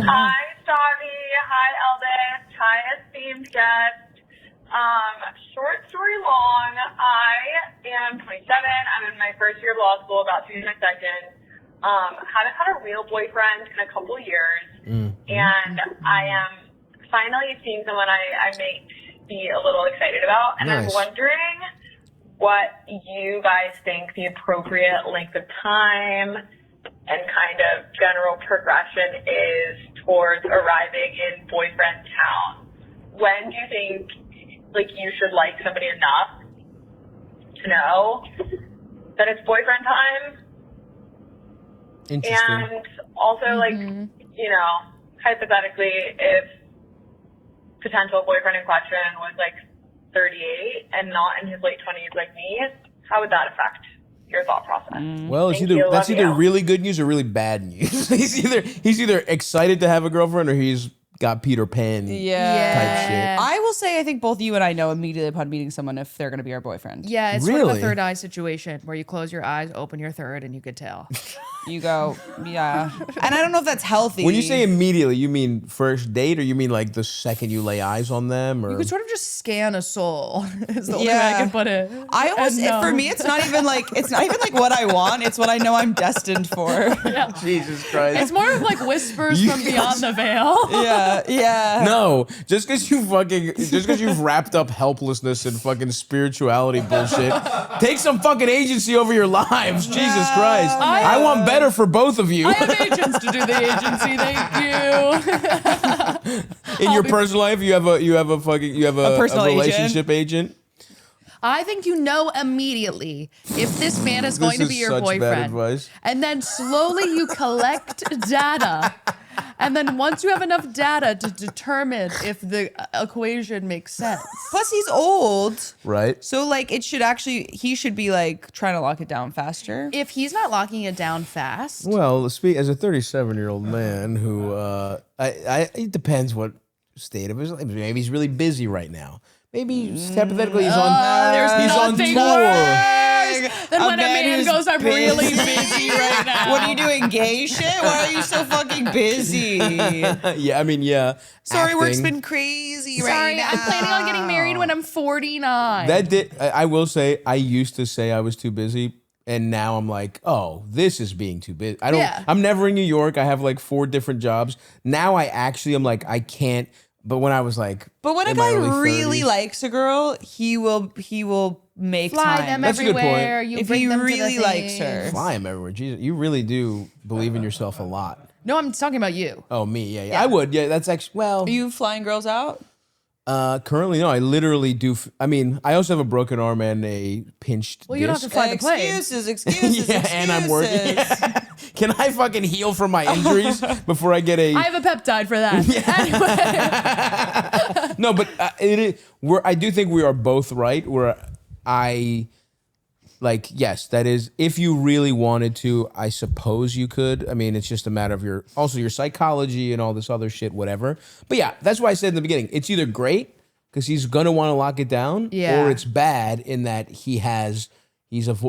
Hi, Stavi. Hi, Elvis. Hi, esteemed guest. Short story long, I am 27. I'm in my first year of law school, about to be my second. Haven't had a real boyfriend in a couple years. And I am finally seeing someone I may be a little excited about. And I'm wondering what you guys think the appropriate length of time and kind of general progression is towards arriving in boyfriend town. When do you think, like, you should like somebody enough to know that it's boyfriend time? Interesting. And also, like, you know, hypothetically, if potential boyfriend in question was, like, 38 and not in his late 20s like me, how would that affect your thought process? Well, that's either really good news or really bad news. he's either excited to have a girlfriend or he's got Peter Pan type shit. I will say I think both you and I know immediately upon meeting someone if they're going to be our boyfriend. Yeah, it's sort of a third eye situation where you close your eyes, open your third, and you could tell. You go, yeah. And I don't know if that's healthy. When you say immediately, you mean first date or you mean like the second you lay eyes on them? Or? You could sort of just scan a soul is the only way I can put it. I almost, for me, it's not even like what I want. It's what I know I'm destined for. Yeah. Jesus Christ. It's more of like whispers from beyond the veil. Yeah. No, just because you've wrapped up helplessness and fucking spirituality bullshit, take some fucking agency over your lives. Jesus Christ. I want better for both of you. I have agents to do the agency. Thank you. In your personal life, you have a relationship agent. I think you know immediately if this man is going to be your boyfriend. Bad advice. And then slowly you collect data. And then once you have enough data to determine if the equation makes sense. Plus he's old. Right. So like he should be like trying to lock it down faster. If he's not locking it down fast. Well, as a 37-year-old man who, it depends what state of his life. Maybe he's really busy right now. Maybe hypothetically he's on tour. Then when a man goes, I'm really busy right now. What are you doing, gay shit? Why are you so fucking busy? Sorry, acting. work's been crazy right now. I'm planning on getting married when I'm 49. I will say, I used to say I was too busy. And now I'm like, oh, this is being too busy. I'm never in New York. I have like 4 different jobs. Now I'm like, I can't. But when I was like, but when a guy really likes a girl, he will make fly time. them That's everywhere. a good point. If he really likes her, fly him everywhere. Jesus, you really do believe in yourself a lot. No, I'm talking about you. Oh, me, yeah. I would, yeah. That's actually Are you flying girls out? Currently, no. I literally do. I also have a broken arm and a pinched. Well, you don't have to fly the plane. Excuses. And I'm working. Yeah. Can I fucking heal from my injuries before I get a? I have a peptide for that. Anyway. No, but I do think we are both right. Yes, that is. If you really wanted to, I suppose you could. I mean, it's just a matter of your psychology and all this other shit, whatever. But yeah, that's why I said in the beginning, it's either great because he's gonna want to lock it down, or it's bad in that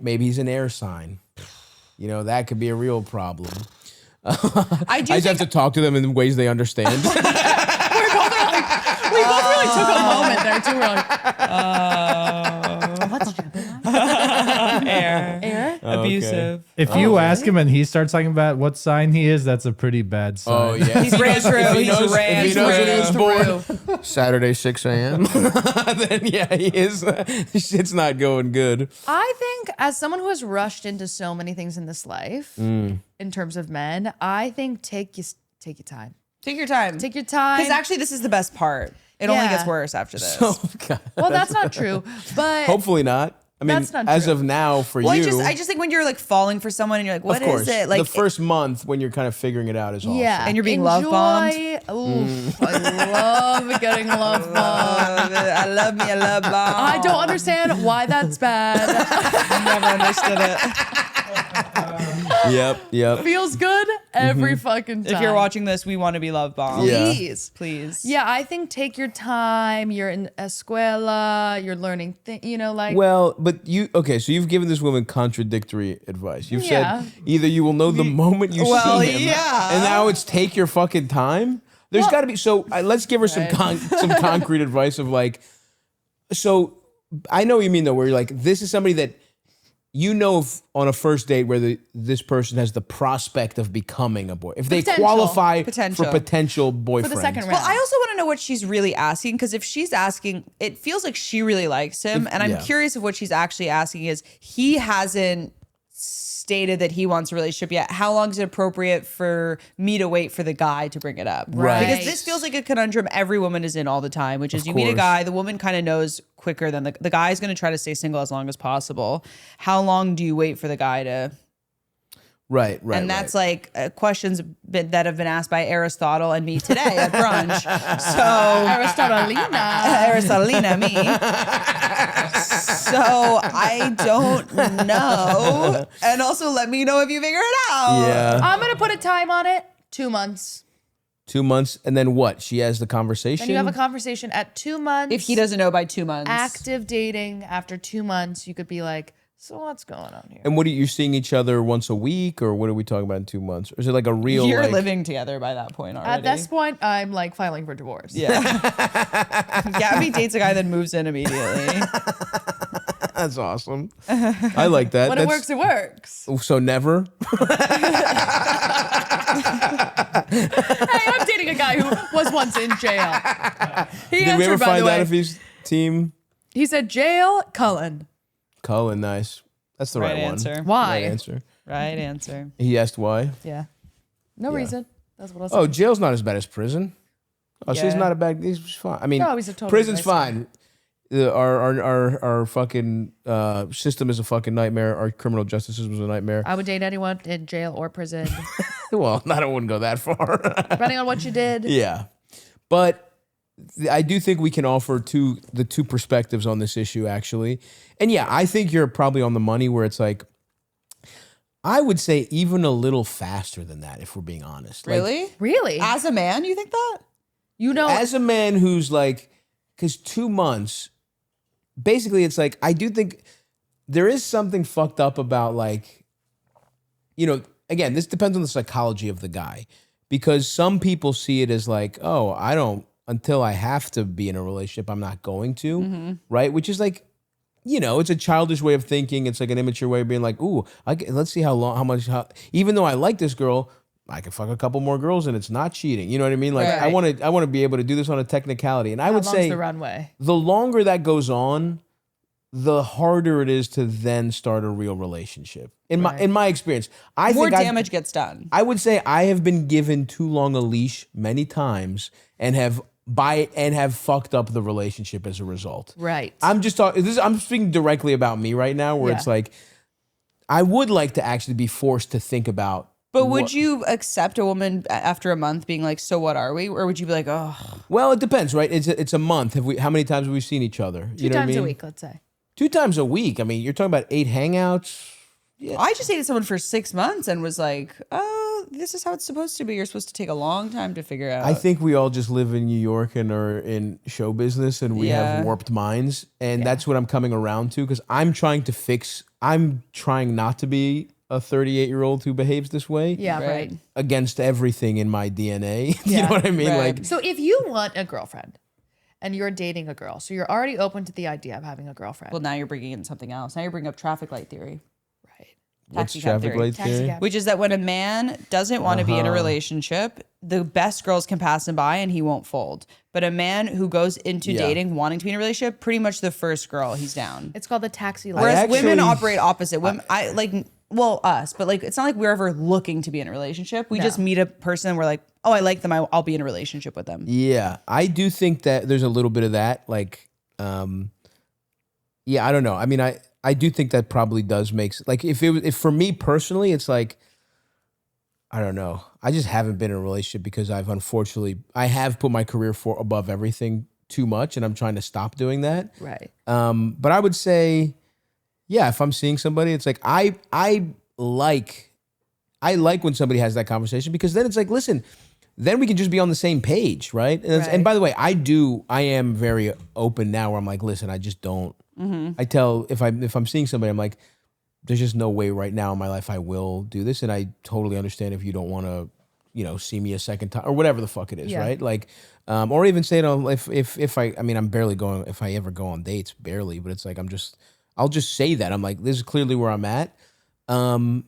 maybe he's an air sign. You know, that could be a real problem. I just have to talk to them in ways they understand. We both really took a moment there too. We're like, what's jumping on? Air? Abusive. If you ask him and he starts talking about what sign he is, that's a pretty bad sign. Oh, yeah. He's ran through. If he knows when he was born, Saturday, 6 a.m., then yeah, he is. Shit's not going good. I think as someone who has rushed into so many things in this life, in terms of men, I think take your time. Take your time. Take your time. Because actually, this is the best part. It only gets worse after this. Well, that's not true. But hopefully not. I mean, as of now, for you. I just think when you're like falling for someone and you're like, what is it? Like the first month when you're kind of figuring it out is awesome. Yeah, and you're being love bombed. I love getting love bombed. I love me a love bomb. I don't understand why that's bad. I never understood it. Yep. Feels good, every fucking time. If you're watching this, we want to be love bombed. Yeah. Please. Yeah, I think take your time. You're in escuela. You're learning like. Well, but so you've given this woman contradictory advice. You've Yeah. said either you will know the moment you see him, and now it's take your fucking time. There's got to be let's give her some concrete advice of like. So I know what you mean though, where you're like, this is somebody that on a first date where this person has the prospect of becoming a boy. If they qualify for potential boyfriend. For the second round. Well, I also want to know what she's really asking, because if she's asking, it feels like she really likes him. And I'm curious if what she's actually asking is, he hasn't stated that he wants a relationship yet. How long is it appropriate for me to wait for the guy to bring it up? Right. Because this feels like a conundrum every woman is in all the time, which is you meet a guy, the woman kind of knows quicker than the guy is going to try to stay single as long as possible. How long do you wait for the guy to... Right. And that's like questions that have been asked by Aristotle and me today at brunch. So Aristotleina, me. So I don't know. And also let me know if you figure it out. Yeah. I'm gonna put a time on it. 2 months. 2 months, and then what? She has the conversation. Then you have a conversation at 2 months. If he doesn't know by 2 months. Active dating after 2 months, you could be like, so what's going on here? And what are you seeing each other once a week, or what are we talking about in 2 months? Or is it like a real? You're living together by that point already. At this point, I'm like filing for divorce. Yeah. Gabby dates a guy that moves in immediately. That's awesome. I like that. When it works, it works. So never. Hey, I'm dating a guy who was once in jail. Did we ever find out if he's team? He said jail, Cullen. Cullen, nice. That's the right answer. one. Why? Right answer. Right answer. He asked why. Yeah. No reason. That's what I was Oh, jail's not as bad as prison. Oh, so he's not a bad. He's fine. I mean, No, he's a totally prison's nice fine. Our fucking system is a fucking nightmare. Our criminal justice system is a nightmare. I would date anyone in jail or prison, Well, I wouldn't go that far. depending on what you did. Yeah, but I do think we can offer the two perspectives on this issue, actually. And yeah, I think you're probably on the money where it's like, I would say even a little faster than that, if we're being honest. Really? Really? As a man, you think that? You know, As a man who's like, because 2 months, basically it's like, I do think there is something fucked up about like, again, this depends on the psychology of the guy, because some people see it as like, oh, until I have to be in a relationship, I'm not going to, right? Which is like, it's a childish way of thinking. It's like an immature way of being like, ooh, let's see even though I like this girl, I can fuck a couple more girls and it's not cheating. You know what I mean? Like Right. I want to be able to do this on a technicality. And I would how long's say the runway? the longer that goes on, the harder it is to then start a real relationship. In my experience, More damage gets done. I would say I have been given too long a leash many times and have fucked up the relationship as a result. Right. I'm just talking. I'm speaking directly about me right now, where it's like, I would like to actually be forced to think about. But would you accept a woman after a month being like, so what are we? Or would you be like, oh. Well, it depends, right? It's a month. How many times have we seen each other? Two times a week, let's say. 2 times a week. I mean, you're talking about 8 hangouts. Yeah. I just dated someone for 6 months and was like, oh, this is how it's supposed to be. You're supposed to take a long time to figure out. I think we all just live in New York and are in show business, and we have warped minds. And that's what I'm coming around to, because I'm trying not to be a 38-year-old who behaves this way. Yeah, right. Against everything in my DNA. You know what I mean? Right. Like, So if you want a girlfriend and you're dating a girl, so you're already open to the idea of having a girlfriend. Well, now you're bringing in something else. Now you're bringing up traffic light theory. Right. what's Taxi cab traffic theory. light theory? cab. Which is that when a man doesn't want to be in a relationship, the best girls can pass him by and he won't fold. But a man who goes into dating wanting to be in a relationship, pretty much the first girl, he's down. It's called the taxi light. Whereas women actually- operate opposite. Women, us, but like it's not like we're ever looking to be in a relationship. We just meet a person and we're like, oh, I like them. I'll be in a relationship with them. Yeah, I do think that there's a little bit of that. Like, I don't know. I mean, I do think that probably does make like if for me personally, it's like, I don't know. I just haven't been in a relationship because I have put my career above everything too much, and I'm trying to stop doing that. Right. But I would say, yeah, if I'm seeing somebody, it's like I I like when somebody has that conversation because then it's like, listen, then we can just be on the same page, right? And by the way, I am very open now where I'm like, listen, I just don't. I tell if I'm seeing somebody, I'm like, there's just no way right now in my life I will do this, and I totally understand if you don't want to, see me a second time or whatever the fuck it is, right? Like, or even say, if I'm barely going, if I ever go on dates, barely, but it's like I'll just say that I'm like, this is clearly where I'm at, and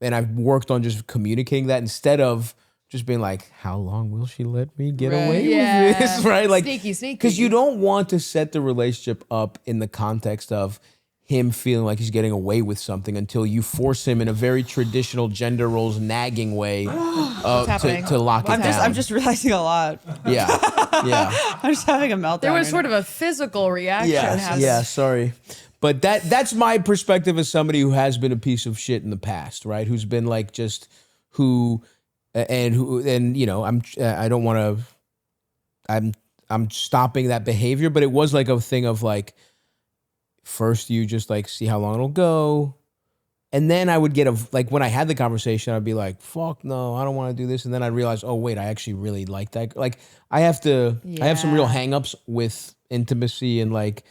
I've worked on just communicating that instead of just being like, how long will she let me get away with this, right? Like, sneaky. Because you don't want to set the relationship up in the context of him feeling like he's getting away with something until you force him in a very traditional gender roles nagging way to lock it down. I'm just realizing a lot. Yeah. I'm just having a meltdown. There was sort of a physical reaction. Yeah, sorry. But that's my perspective as somebody who has been a piece of shit in the past, right? Who's been like just I don't want to, I'm stopping that behavior, but it was like a thing of like, first you just like see how long it'll go. And then I would get when I had the conversation, I'd be like, fuck no, I don't want to do this. And then I realized, oh wait, I actually really like that. Like I have some real hangups with intimacy and like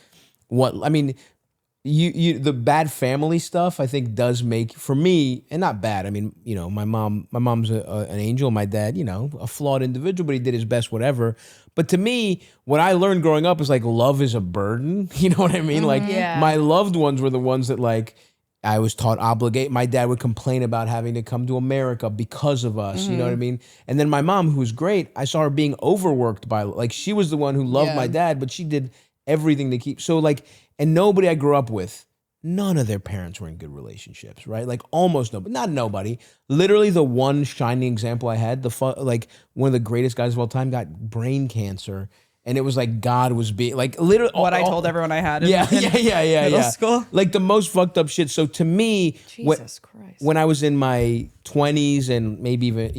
the bad family stuff I think does make for me, and not bad. I mean, my mom's an angel. My dad, a flawed individual, but he did his best, whatever. But to me, what I learned growing up is like love is a burden. You know what I mean? Like my loved ones were the ones that like I was taught obligate. My dad would complain about having to come to America because of us. You know what I mean? And then my mom, who was great, I saw her being overworked by like she was the one who loved my dad, but she did everything to keep. So like. And nobody I grew up with, none of their parents were in good relationships, right? Like almost nobody, not nobody. Literally the one shining example I had, like one of the greatest guys of all time got brain cancer. And it was like God was being like literally what I told everyone I had in middle school. Like the most fucked up shit. So to me, Jesus Christ. When I was in my 20s and maybe even,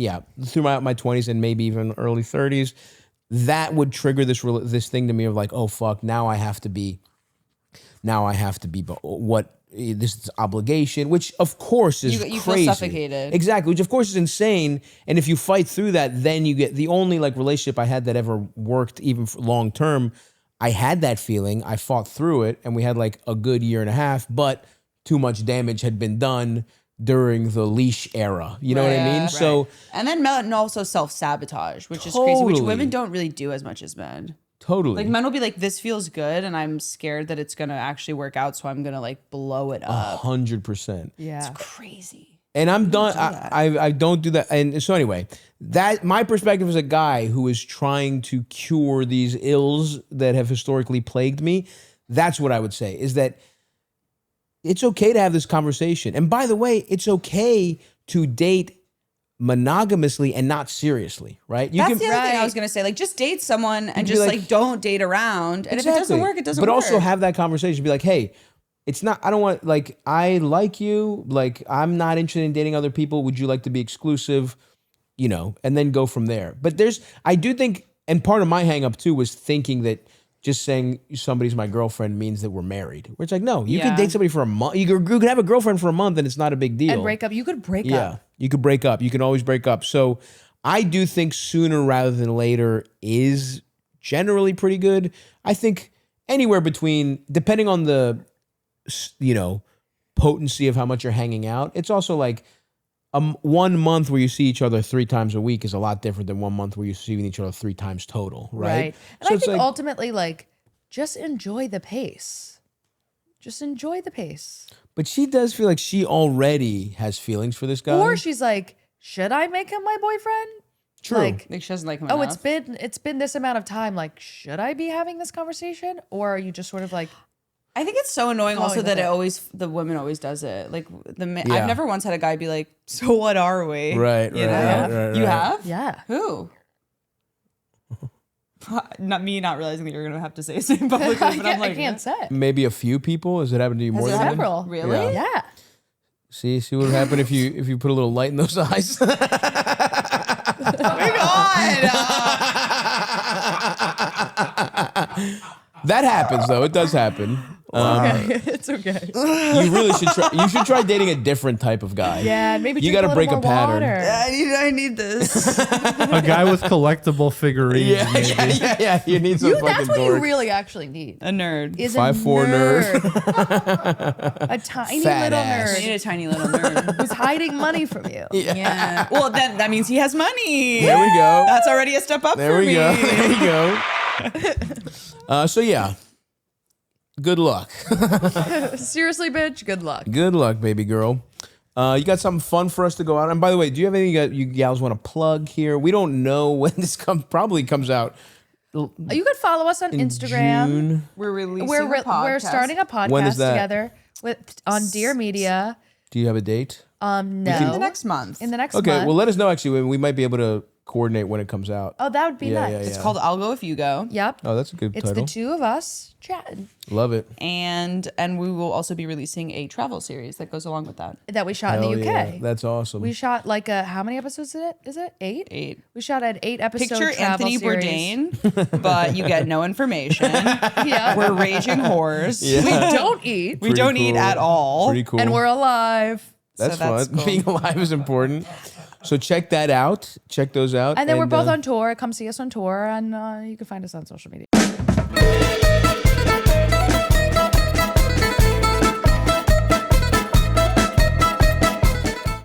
throughout my 20s and maybe even early 30s, that would trigger this thing to me of like, oh fuck, now I have to be what this obligation, which of course is you crazy. feel suffocated. Exactly, which of course is insane. And if you fight through that, then you get the only like relationship I had that ever worked even for long term. I had that feeling. I fought through it, and we had like a good year and a half. But too much damage had been done during the leash era. You know what I mean? Right. So and then also self-sabotage, which is crazy, which women don't really do as much as men. Totally. Like men will be like, this feels good and I'm scared that it's going to actually work out. So I'm going to like blow it up. 100%. Yeah. It's crazy. And I'm done. I don't do that. And so anyway, that my perspective as a guy who is trying to cure these ills that have historically plagued me, that's what I would say is that it's okay to have this conversation. And by the way, it's okay to date monogamously and not seriously, right? That's the other thing I was going to say. Like, just date someone and just like don't date around. And if it doesn't work, it doesn't work. But also have that conversation. Be like, hey, it's not, I don't want, like, I like you. Like, I'm not interested in dating other people. Would you like to be exclusive? And then go from there. But I do think, and part of my hang up too was thinking that just saying somebody's my girlfriend means that we're married. Where it's like, no, you can date somebody for a month. You could have a girlfriend for a month and it's not a big deal. And break up. You could break up. Yeah, you could break up. You can always break up. So I do think sooner rather than later is generally pretty good. I think anywhere between, depending on the, potency of how much you're hanging out. It's also like 1 month where you see each other 3 times a week is a lot different than 1 month where you're seeing each other 3 times total, right? And so I think ultimately, like, just enjoy the pace. Just enjoy the pace. But she does feel like she already has feelings for this guy. Or she's like, should I make him my boyfriend? True. Like she doesn't like him enough. It's been this amount of time. Like, should I be having this conversation? Or are you just sort of like, I think it's so annoying also that the woman always does it. Like I've never once had a guy be like, so what are we? Right. You have? Yeah. Who? Not me not realizing that you're going to have to say his name publicly, but I'm like, I can't say. Maybe a few people. Has it happened to you more than several? Really? Yeah. See what would happen if you put a little light in those eyes? Oh my God. That happens though. It does happen. Okay, it's okay. You really should try. You should try dating a different type of guy. Yeah, maybe You drink gotta a break little a more pattern. water. I need this. A guy with collectible figurines. Yeah. You need some fucking That's what you dork. really actually need. A nerd. Is 5'4" a nerd. A tiny Fat little ass. I need nerd a tiny little nerd. who's hiding money from you. Yeah. Well, then that means he has money. There we go. That's already a step up There for we me. go. There we go. So yeah. Good luck. Seriously, bitch, good luck. Good luck, baby girl. You got something fun for us to go out. And by the way, do you have anything you gals want to plug here? We don't know when this probably comes out. You could follow us on Instagram. June. We're releasing We're starting a When is podcast that? together on Dear Media. Do you have a date? No. in the next month. In the next Okay, month. well, let us know actually. We might be able to coordinate when it comes out. Oh, that would be Yeah, nice. yeah, It's yeah. called I'll Go If You Go. Yep. Oh, that's a good It's title. the two of us chatting Love it. And we will also be releasing a travel series that goes along with that. that we shot Hell in the yeah. UK. That's awesome. We shot like how many episodes is it? 8? 8. We shot an 8 episode Picture travel Anthony series. Bourdain, but you get no information. Yeah. We're raging whores. Yeah. We don't eat. We don't eat at all. Pretty cool. And we're alive. That's so that's fun. cool. Being alive is important. So check that out. Check those out. And then we're both on tour. Come see us on tour, and you can find us on social media.